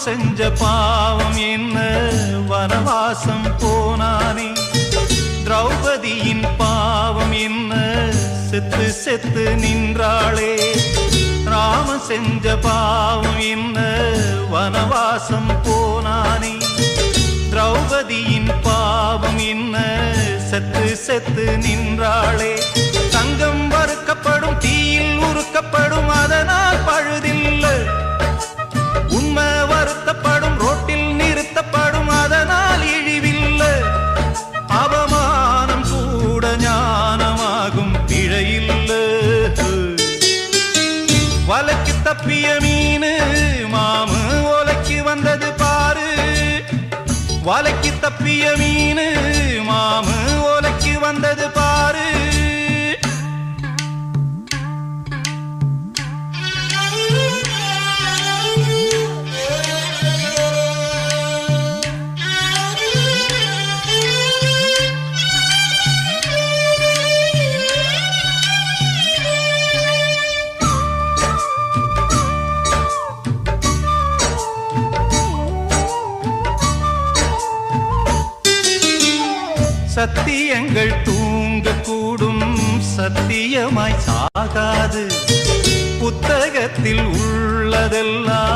செஞ்ச பாவம் என்ன வனவாசம் போனானே திரௌபதியின் பாவம் என்ன செத்து செத்து நின்றாளே ராமன் செஞ்ச பாவம் என்ன வனவாசம் போனானே திரௌபதியின் பாவம் என்ன செத்து செத்து நின்றாளே தங்கம் வறுக்கப்படும் தீயில் உருக்கப்படும் அதனால் பழுதில்லை உண்மை வருத்தப்படும் ரோட்டில் நிறுத்தப்படும் அதனால் இழிவில்லை அவமானம் கூட ஞானமாகும் பிழையில்லை வலைக்கு தப்பிய மீனு மாமு ஓலைக்கு வந்தது பாரு வலைக்கு தப்பிய மீனு மாமு ஓலைக்கு வந்தது பாரு சத்தியங்கள் தூங்க கூடும் சத்தியமாய் சாகாது புத்தகத்தில் உள்ளதெல்லாம்